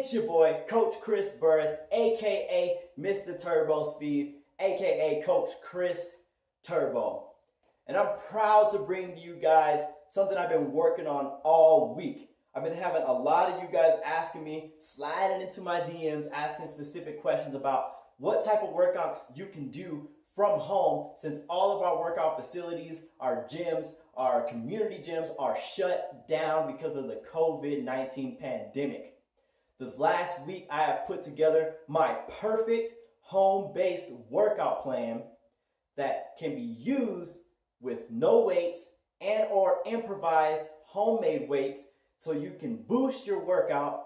It's your boy, Coach Chris Burris, aka Mr. Turbo Speed, aka Coach Chris Turbo. And I'm proud to bring to you guys something I've been working on all week. I've been having a lot of you guys asking me, sliding into my DMs, asking specific questions about what type of workouts you can do from home, since all of our workout facilities, our gyms, our community gyms are shut down because of the COVID-19 pandemic. This last week, I have put together my perfect home-based workout plan that can be used with no weights and or improvised homemade weights, so you can boost your workout,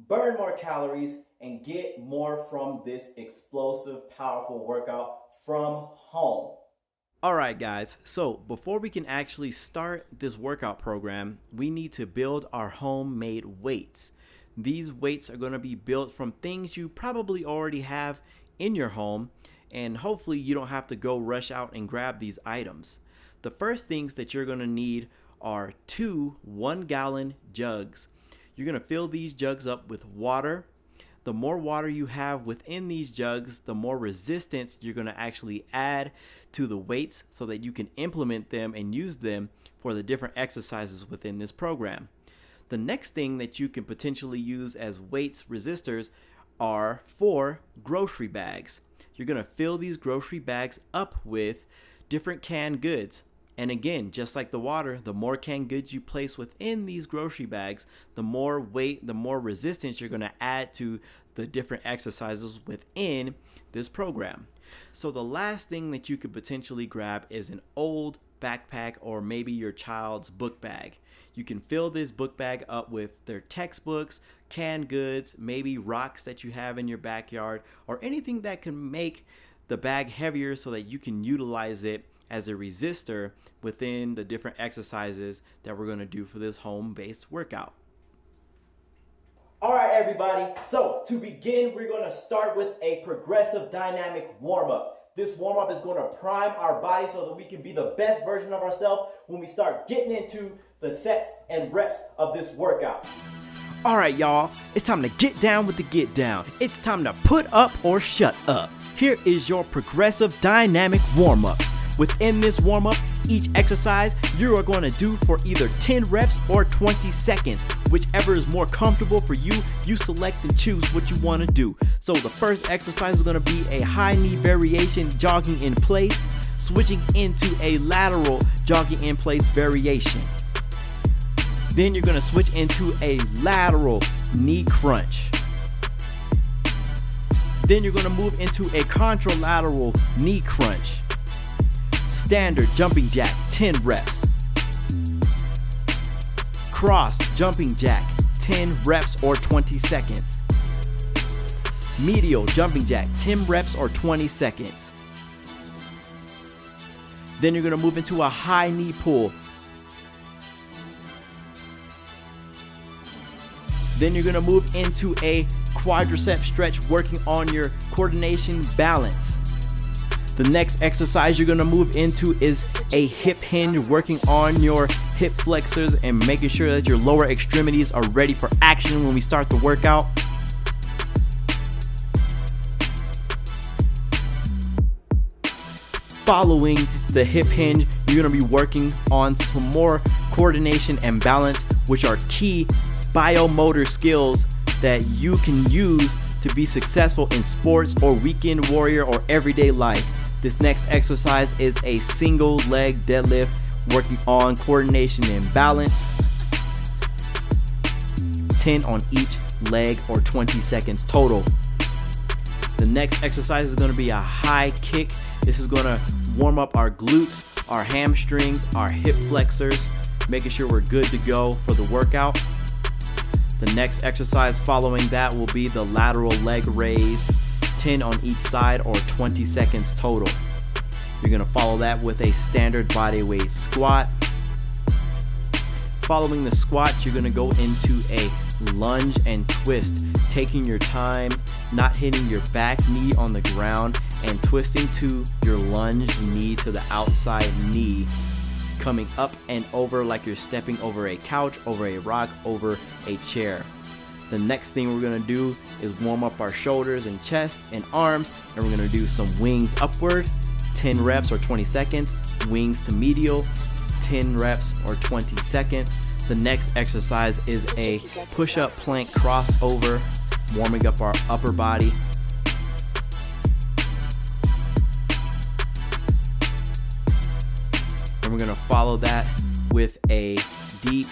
burn more calories, and get more from this explosive, powerful workout from home. Alright guys, so before we can actually start this workout program, we need to build our homemade weights. These weights are going to be built from things you probably already have in your home, and hopefully you don't have to go rush out and grab these items. The first things that you're going to need are 2 1-gallon jugs. You're going to fill these jugs up with water. The more water you have within these jugs, the more resistance you're going to actually add to the weights so that you can implement them and use them for the different exercises within this program. The next thing that you can potentially use as weights resistors are 4 grocery bags. You're going to fill these grocery bags up with different canned goods. And again, just like the water, the more canned goods you place within these grocery bags, the more weight, the more resistance you're going to add to the different exercises within this program. So the last thing that you could potentially grab is an old backpack or maybe your child's book bag. You can fill this book bag up with their textbooks, canned goods, maybe rocks that you have in your backyard, or anything that can make the bag heavier so that you can utilize it as a resistor within the different exercises that we're going to do for this home-based workout. All right, everybody. So to begin, we're going to start with a progressive dynamic warm-up. This warm-up is going to prime our body so that we can be the best version of ourselves when we start getting into the sets and reps of this workout. All right, y'all, it's time to get down with the get down. It's time to put up or shut up. Here is your progressive dynamic warm-up. Within this warm-up, each exercise you are going to do for either 10 reps or 20 seconds. Whichever is more comfortable for you, you select and choose what you want to do. So the first exercise is going to be a high knee variation jogging in place, switching into a lateral jogging in place variation. Then you're going to switch into a lateral knee crunch. Then you're going to move into a contralateral knee crunch. Standard jumping jack, 10 reps. Cross jumping jack, 10 reps or 20 seconds. Medial jumping jack, 10 reps or 20 seconds. Then you're going to move into a high knee pull. Then you're going to move into a quadricep stretch, working on your coordination balance. The next exercise you're going to move into is a hip hinge, working on your hip flexors and making sure that your lower extremities are ready for action when we start the workout. Following the hip hinge, you're going to be working on some more coordination and balance, which are key biomotor skills that you can use to be successful in sports or weekend warrior or everyday life. This next exercise is a single leg deadlift, working on coordination and balance. 10 on each leg or 20 seconds total. The next exercise is going to be a high kick. This is going to warm up our glutes, our hamstrings, our hip flexors, making sure we're good to go for the workout. The next exercise following that will be the lateral leg raise, 10 on each side or 20 seconds total. You're going to follow that with a standard bodyweight squat. Following the squat, you're going to go into a lunge and twist, taking your time, not hitting your back knee on the ground, and twisting to your lunge knee to the outside knee, coming up and over like you're stepping over a couch, over a rock, over a chair. The next thing we're gonna do is warm up our shoulders and chest and arms, and we're gonna do some wings upward, 10 reps or 20 seconds, wings to medial, 10 reps or 20 seconds. The next exercise is a push-up plank crossover, warming up our upper body. And we're gonna follow that with a deep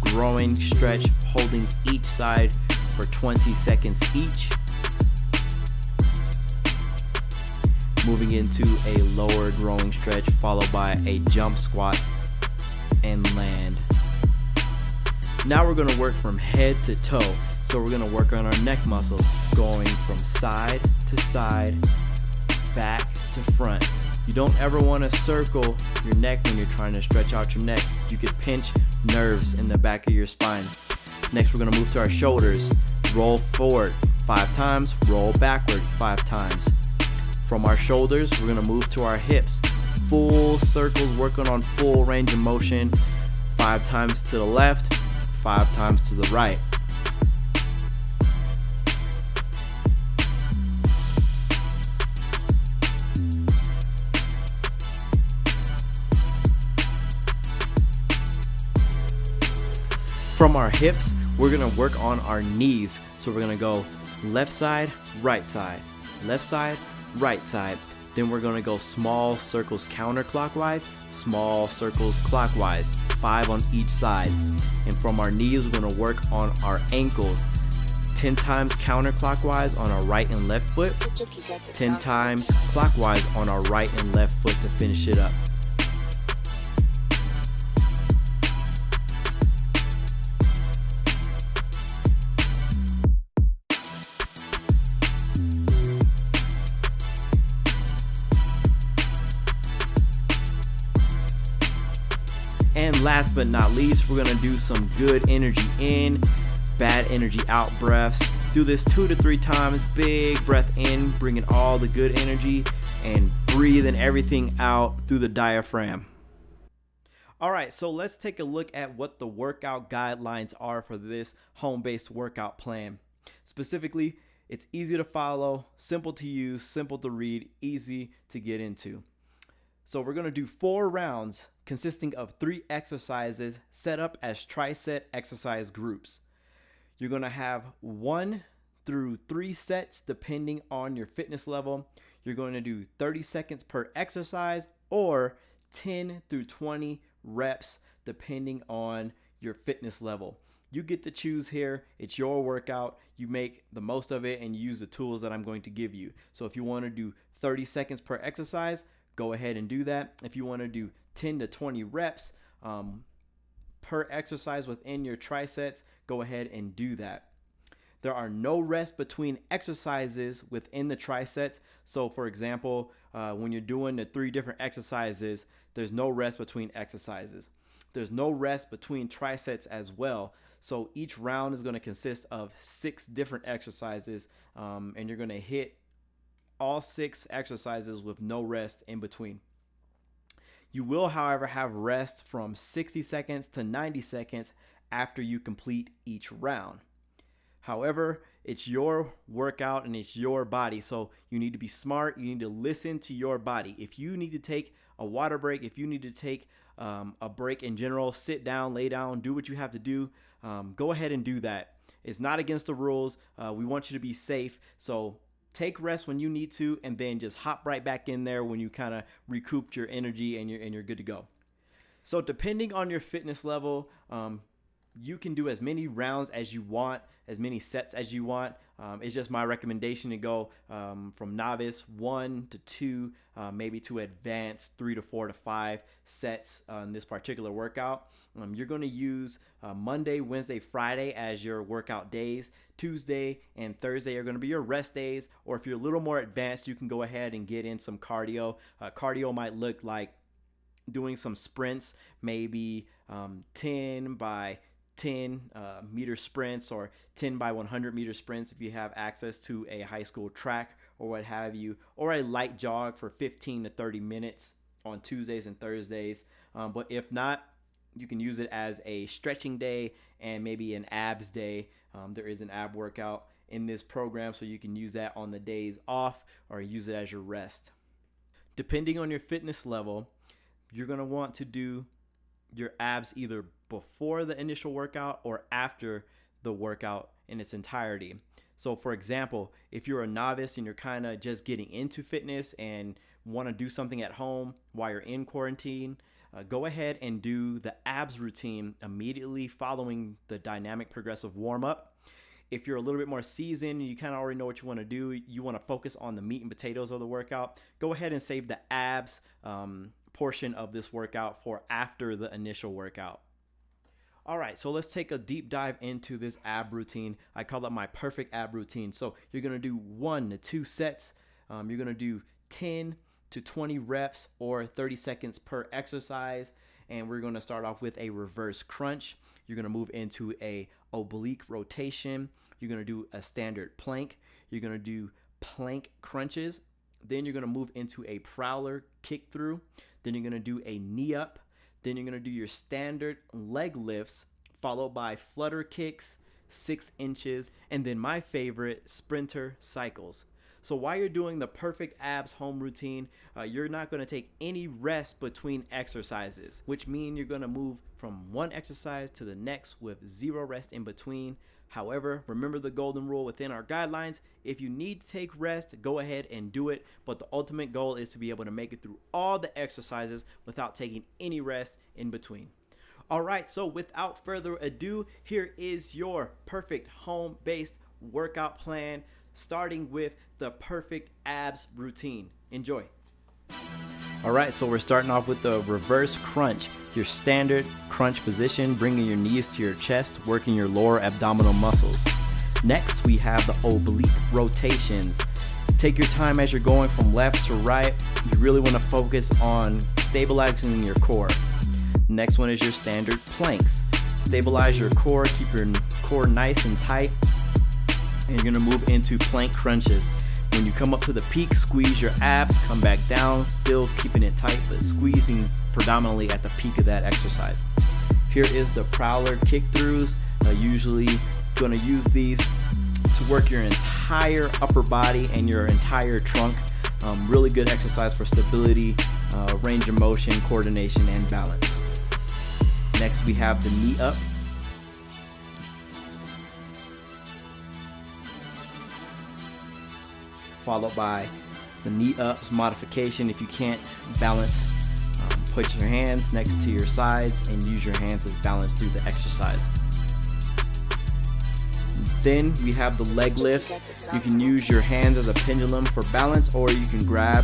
growing stretch, holding each side for 20 seconds each. Moving into a lower growing stretch, followed by a jump squat and land. Now we're gonna work from head to toe. So we're gonna work on our neck muscles, going from side to side, back to front. You don't ever wanna circle your neck when you're trying to stretch out your neck. You could pinch nerves in the back of your spine. Next, we're gonna move to our shoulders. Roll forward 5 times, roll backward 5 times. From our shoulders, we're gonna move to our hips. Full circles, working on full range of motion. 5 times to the left, 5 times to the right. From our hips, we're gonna work on our knees. So we're gonna go left side, right side, left side, right side. Then we're gonna go small circles counterclockwise, small circles clockwise, 5 on each side. And from our knees, we're gonna work on our ankles. 10 times counterclockwise on our right and left foot, 10 times clockwise on our right and left foot to finish it up. And last but not least, we're gonna do some good energy in, bad energy out breaths. Do this 2 to 3 times. Big breath in, bringing all the good energy, and breathing everything out through the diaphragm. All right, so let's take a look at what the workout guidelines are for this home-based workout plan. Specifically, it's easy to follow, simple to use, simple to read, easy to get into. So we're gonna do 4 rounds consisting of 3 exercises set up as tri-set exercise groups. You're gonna have 1 through 3 sets depending on your fitness level. You're going to do 30 seconds per exercise or 10 through 20 reps depending on your fitness level. You get to choose here. It's your workout. You make the most of it and use the tools that I'm going to give you. So if you want to do 30 seconds per exercise, go ahead and do that. If you want to do 10 to 20 reps per exercise within your trisets, go ahead and do that. There are no rest between exercises within the trisets. So for example, when you're doing the 3 different exercises, there's no rest between exercises. There's no rest between trisets as well. So each round is going to consist of 6 different exercises, and you're going to hit all 6 exercises with no rest in between. You will, however, have rest from 60 seconds to 90 seconds after you complete each round. However, it's your workout and it's your body, so you need to be smart. You need to listen to your body. If you need to take a water break, if you need to take a break in general, sit down, lay down, do what you have to do, go ahead and do that. It's not against the rules. We want you to be safe, so take rest when you need to, and then just hop right back in there when you kind of recouped your energy and you're good to go. So depending on your fitness level, you can do as many rounds as you want, as many sets as you want. It's just my recommendation to go from novice 1 to 2, maybe to advanced 3 to 4 to 5 sets on this particular workout. You're going to use Monday, Wednesday, Friday as your workout days. Tuesday and Thursday are going to be your rest days. Or if you're a little more advanced, you can go ahead and get in some cardio. Cardio might look like doing some sprints, maybe 10 by 10 meter sprints or 10 by 100 meter sprints if you have access to a high school track or what have you, or a light jog for 15 to 30 minutes on Tuesdays and Thursdays. But if not, You can use it as a stretching day and maybe an abs day. There is an ab workout in this program, so you can use that on the days off or use it as your rest. Depending on your fitness level, you're going to want to do your abs either before the initial workout or after the workout in its entirety. So for example, if you're a novice and you're kind of just getting into fitness and want to do something at home while you're in quarantine, go ahead and do the abs routine immediately following the dynamic progressive warm-up. If you're a little bit more seasoned and you kind of already know what you want to do, you want to focus on the meat and potatoes of the workout, go ahead and save the abs portion of this workout for after the initial workout. All right, so let's take a deep dive into this ab routine. I call it my perfect ab routine. So you're going to do 1 to 2 sets. You're going to do 10 to 20 reps or 30 seconds per exercise. And we're going to start off with a reverse crunch. You're going to move into a oblique rotation. You're going to do a standard plank. You're going to do plank crunches. Then you're going to move into a prowler kick through. Then you're going to do a knee up. Then you're going to do your standard leg lifts, followed by flutter kicks, 6 inches, and then my favorite, sprinter cycles. So while you're doing the perfect abs home routine, you're not going to take any rest between exercises, which means you're going to move from one exercise to the next with 0 rest in between. However, remember the golden rule within our guidelines. If you need to take rest, go ahead and do it. But the ultimate goal is to be able to make it through all the exercises without taking any rest in between. All right, so without further ado, here is your perfect home-based workout plan, starting with the perfect abs routine. Enjoy. All right, so we're starting off with the reverse crunch, your standard crunch position, bringing your knees to your chest, working your lower abdominal muscles. Next, we have the oblique rotations. Take your time as you're going from left to right. You really want to focus on stabilizing your core. Next one is your standard planks. Stabilize your core, keep your core nice and tight, and you're going to move into plank crunches. When you come up to the peak, squeeze your abs, come back down, still keeping it tight, but squeezing predominantly at the peak of that exercise. Here is the prowler kick throughs. Usually going to use these to work your entire upper body and your entire trunk. Really good exercise for stability, range of motion, coordination, and balance. Next, we have the knee up. Followed by the knee up modification. If you can't balance, put your hands next to your sides and use your hands as balance through the exercise. Then we have the leg lifts. You can use your hands as a pendulum for balance, or you can grab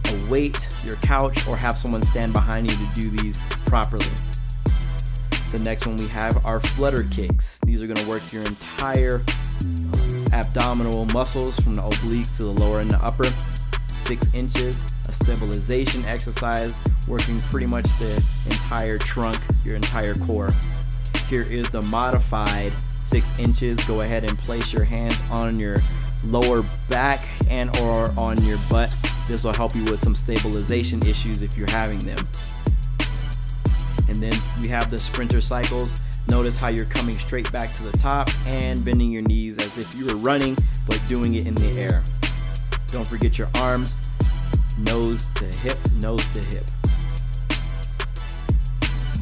a weight, your couch, or have someone stand behind you to do these properly. The next one we have are flutter kicks. These are going to work your entire abdominal muscles from the oblique to the lower and the upper. 6 inches, a stabilization exercise, working pretty much the entire trunk, your entire core. Here is the modified 6 inches. Go ahead and place your hands on your lower back and or on your butt. This will help you with some stabilization issues if you're having them. And then we have the sprinter cycles. Notice how you're coming straight back to the top and bending your knees as if you were running, but doing it in the air. Don't forget your arms, nose to hip, nose to hip.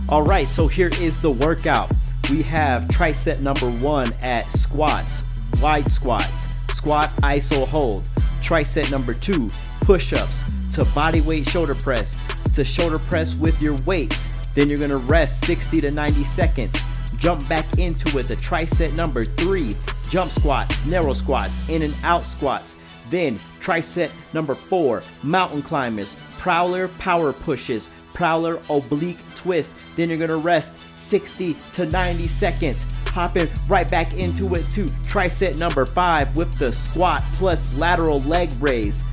All right, so here is the workout. We have tricep number 1 at squats, wide squats, squat, iso, hold. Tricep number 2, push-ups to bodyweight shoulder press, to shoulder press with your weights. Then you're gonna rest 60 to 90 seconds. Jump back into it to tricep number 3, jump squats, narrow squats, in and out squats. Then tricep number 4, mountain climbers, prowler power pushes, prowler oblique twist. Then you're gonna rest 60 to 90 seconds. Hopping right back into it to tricep number 5 with the squat plus lateral leg raise,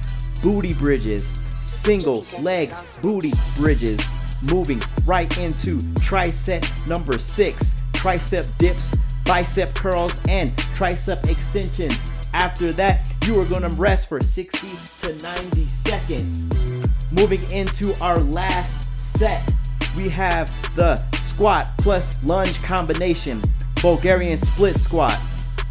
booty bridges, single leg booty bridges. Moving right into tricep number 6, tricep dips, bicep curls, and tricep extensions. After that, you are gonna rest for 60 to 90 seconds. Moving into our last set, we have the squat plus lunge combination, Bulgarian split squat,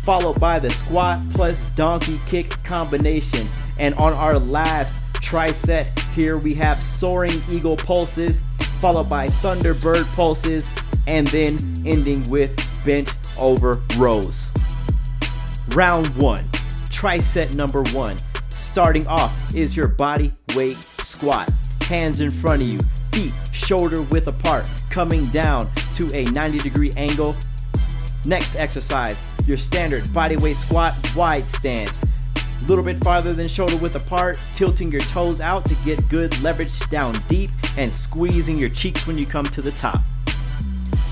followed by the squat plus donkey kick combination. And on our last tricep, here we have soaring eagle pulses, followed by thunderbird pulses, and then ending with bent over rows. Round 1, tricep number 1. Starting off is your body weight squat. Hands in front of you, feet shoulder width apart, coming down to a 90-degree angle. Next exercise, your standard body weight squat wide stance. A little bit farther than shoulder width apart, tilting your toes out to get good leverage down deep and squeezing your cheeks when you come to the top.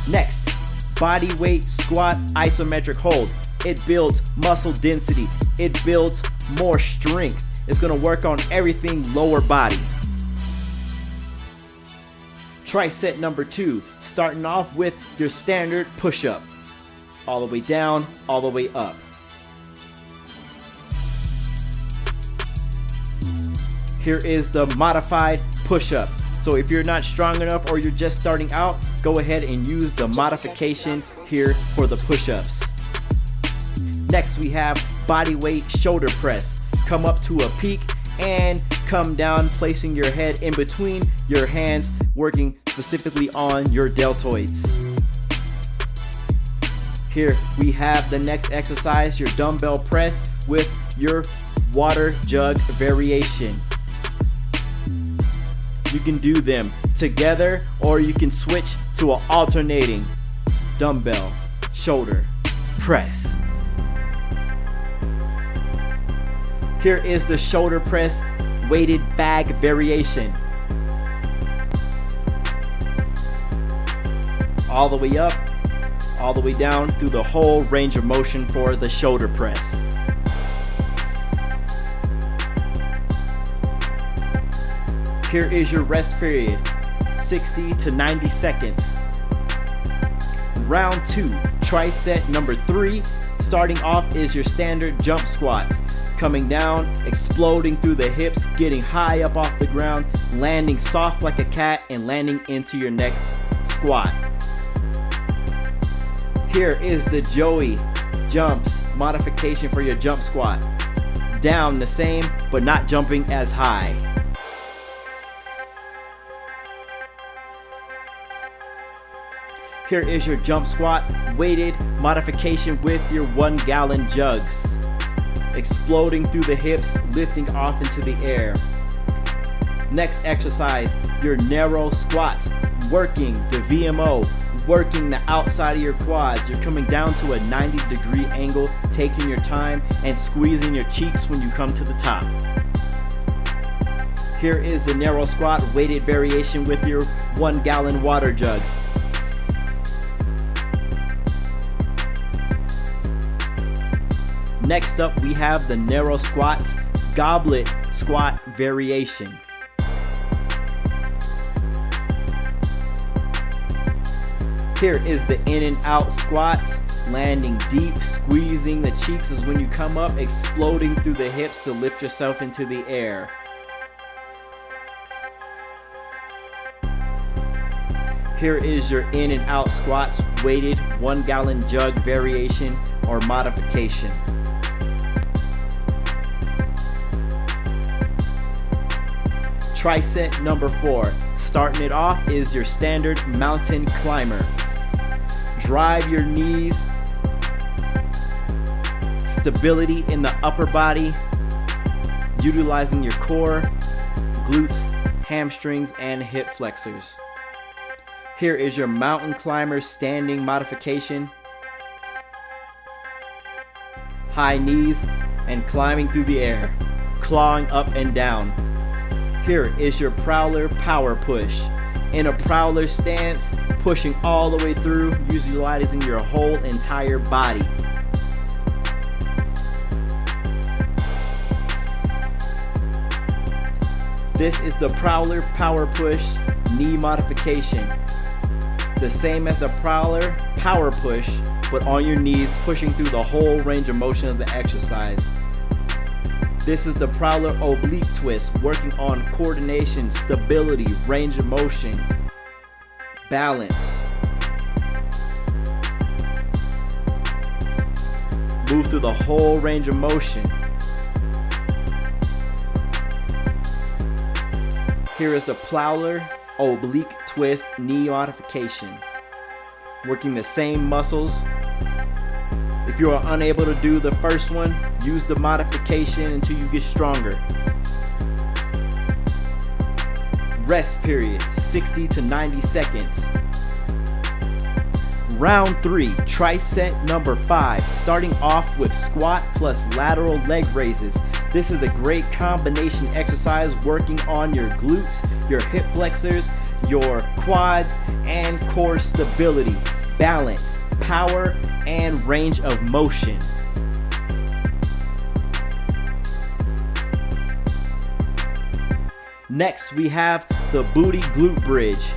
Next, body weight squat isometric hold. It builds muscle density. It builds more strength. It's gonna work on everything lower body. Tricep number 2, starting off with your standard push-up. All the way down, all the way up. Here is the modified push-up. So if you're not strong enough or you're just starting out, go ahead and use the modification here for the push-ups. Next we have body weight shoulder press. Come up to a peak and come down, placing your head in between your hands, working specifically on your deltoids. Here we have the next exercise, your dumbbell press with your water jug variation. You can do them together or you can switch to an alternating dumbbell shoulder press. Here is the shoulder press weighted bag variation. All the way up, all the way down through the whole range of motion for the shoulder press. Here is your rest period, 60 to 90 seconds. Round 2, tricep number 3. Starting off is your standard jump squats. Coming down, exploding through the hips, getting high up off the ground, landing soft like a cat, and landing into your next squat. Here is the Joey jumps modification for your jump squat. Down the same, but not jumping as high. Here is your jump squat weighted modification with your 1-gallon jugs. Exploding through the hips, lifting off into the air. Next exercise, your narrow squats, working the VMO, working the outside of your quads. You're coming down to a 90-degree angle, taking your time and squeezing your cheeks when you come to the top. Here is the narrow squat weighted variation with your 1-gallon water jugs. Next up, we have the narrow squats goblet squat variation. Here is the in and out squats, landing deep, squeezing the cheeks as when you come up, exploding through the hips to lift yourself into the air. Here is your in and out squats weighted 1-gallon jug variation or modification. Tricep number 4. Starting it off is your standard mountain climber. Drive your knees, stability in the upper body, utilizing your core, glutes, hamstrings, and hip flexors. Here is your mountain climber standing modification. High knees and climbing through the air, clawing up and down. Here is your prowler power push. In a prowler stance, pushing all the way through, utilizing your whole entire body. This is the prowler power push knee modification. The same as the prowler power push, but on your knees, pushing through the whole range of motion of the exercise. This is the prowler oblique twist, working on coordination, stability, range of motion, balance. Move through the whole range of motion. Here is the Plyometric oblique twist knee modification. Working the same muscles. If you are unable to do the first one, use the modification until you get stronger. Rest period, 60 to 90 seconds. Round 3, tricep number 5, starting off with squat plus lateral leg raises. This is a great combination exercise working on your glutes, your hip flexors, your quads, and core stability, balance, power, and range of motion. Next, we have the booty glute bridge.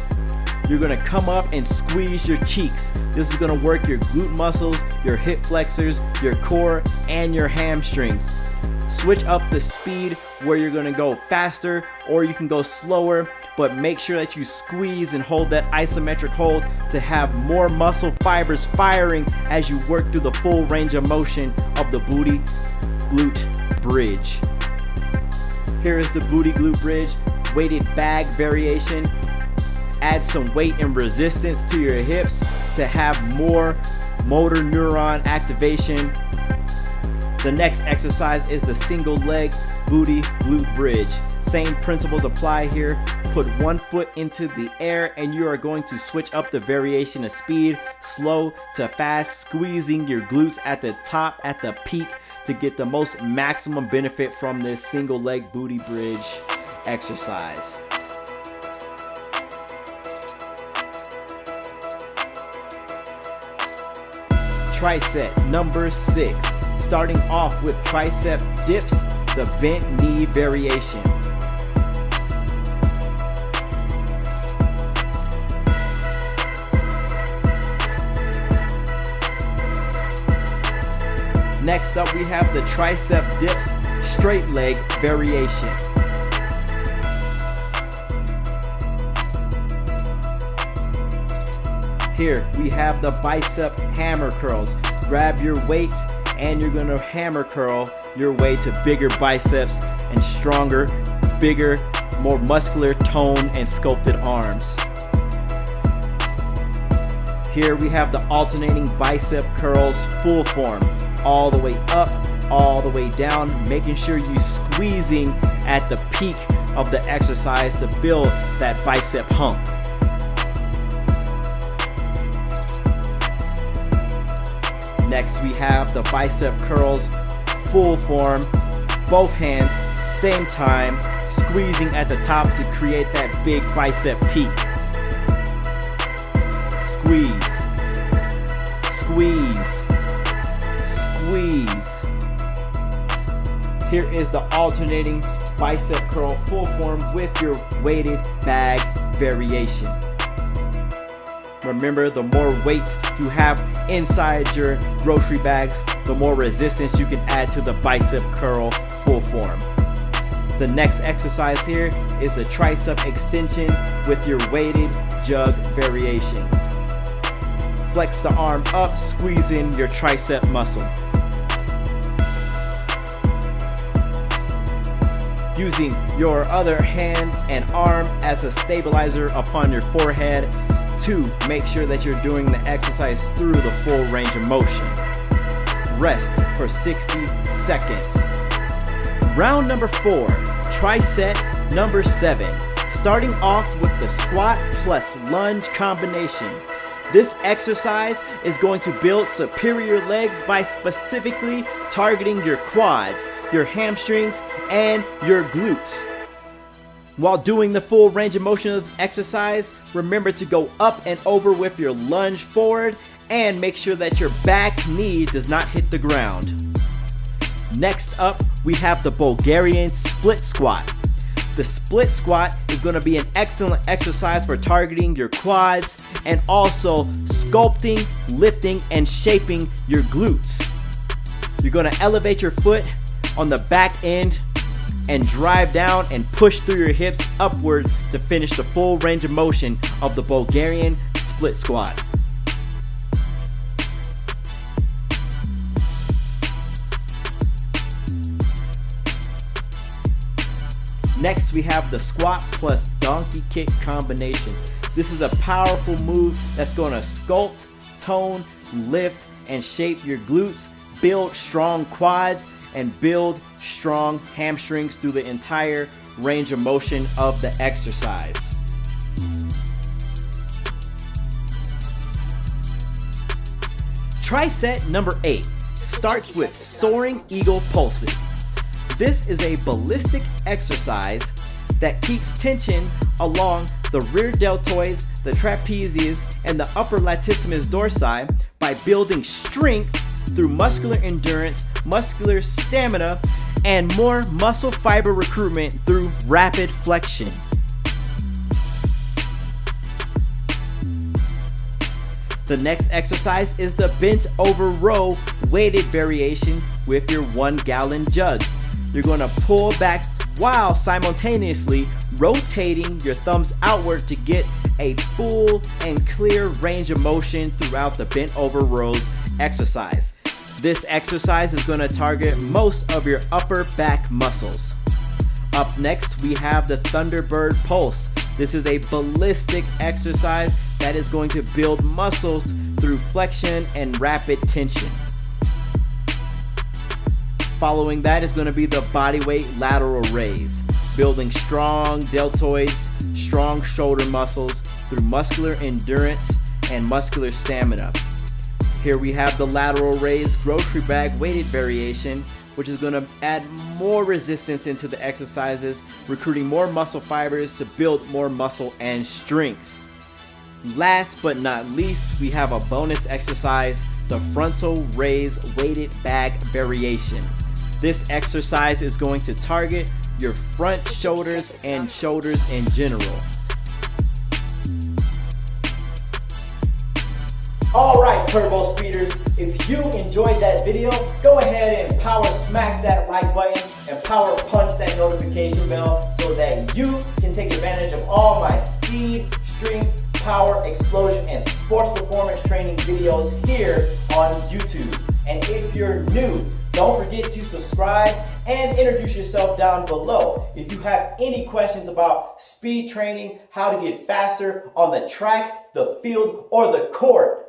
You're gonna come up and squeeze your cheeks. This is gonna work your glute muscles, your hip flexors, your core, and your hamstrings. Switch up the speed where you're gonna go faster or you can go slower, but make sure that you squeeze and hold that isometric hold to have more muscle fibers firing as you work through the full range of motion of the booty glute bridge. Here is the booty glute bridge, weighted bag variation. Add some weight and resistance to your hips to have more motor neuron activation. The next exercise is the single leg booty glute bridge. Same principles apply here. Put one foot into the air and you are going to switch up the variation of speed, slow to fast, squeezing your glutes at the top, at the peak, to get the most maximum benefit from this single leg booty bridge exercise. Tricep number 6, starting off with tricep dips, the bent knee variation. Next up, we have the tricep dips straight leg variation. Here we have the bicep hammer curls. Grab your weights and you're gonna hammer curl your way to bigger biceps and stronger, bigger, more muscular tone and sculpted arms. Here we have the alternating bicep curls full form, all the way up, all the way down, making sure you're squeezing at the peak of the exercise to build that bicep hump. Next, we have the bicep curls full form, both hands, same time, squeezing at the top to create that big bicep peak. Squeeze, squeeze, squeeze. Here is the alternating bicep curl full form with your weighted bag variation. Remember, the more weights you have inside your grocery bags, the more resistance you can add to the bicep curl full form. The next exercise here is the tricep extension with your weighted jug variation. Flex the arm up, squeezing your tricep muscle. Using your other hand and arm as a stabilizer upon your forehead to make sure that you're doing the exercise through the full range of motion. Rest for 60 seconds. Round number 4, tricep number 7, starting off with the squat plus lunge combination. This exercise is going to build superior legs by specifically targeting your quads, your hamstrings, and your glutes. While doing the full range of motion of the exercise, remember to go up and over with your lunge forward and make sure that your back knee does not hit the ground. Next up, we have the Bulgarian split squat. The split squat is going to be an excellent exercise for targeting your quads and also sculpting, lifting, and shaping your glutes. You're going to elevate your foot on the back end and drive down and push through your hips upwards to finish the full range of motion of the Bulgarian split squat. Next, we have the squat plus donkey kick combination. This is a powerful move that's going to sculpt, tone, lift, and shape your glutes, build strong quads, and build strong hamstrings through the entire range of motion of the exercise. Tricep number 8 starts with soaring eagle pulses. This is a ballistic exercise that keeps tension along the rear deltoids, the trapezius, and the upper latissimus dorsi by building strength through muscular endurance, muscular stamina, and more muscle fiber recruitment through rapid flexion. The next exercise is the bent over row weighted variation with your 1 gallon jugs. You're going to pull back while simultaneously rotating your thumbs outward to get a full and clear range of motion throughout the bent over rows exercise. This exercise is going to target most of your upper back muscles. Up next, we have the Thunderbird Pulse. This is a ballistic exercise that is going to build muscles through flexion and rapid tension. Following that is going to be the Bodyweight lateral raise, building strong deltoids, strong shoulder muscles through muscular endurance and muscular stamina. Here we have the lateral raise grocery bag weighted variation, which is going to add more resistance into the exercises, recruiting more muscle fibers to build more muscle and strength. Last but not least, we have a bonus exercise, the frontal raise weighted bag variation. This exercise is going to target your front shoulders and shoulders in general. Alright, Turbo Speeders, if you enjoyed that video, go ahead and power smack that like button and power punch that notification bell so that you can take advantage of all my speed, strength, power, explosion, and sports performance training videos here on YouTube. And if you're new, don't forget to subscribe and introduce yourself down below. If you have any questions about speed training, how to get faster on the track, the field, or the court,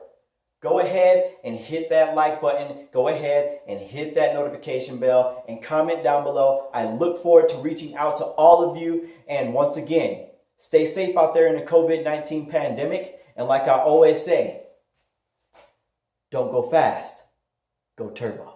go ahead and hit that like button. Go ahead and hit that notification bell and comment down below. I look forward to reaching out to all of you. And once again, stay safe out there in the COVID-19 pandemic. And like I always say, don't go fast, go turbo.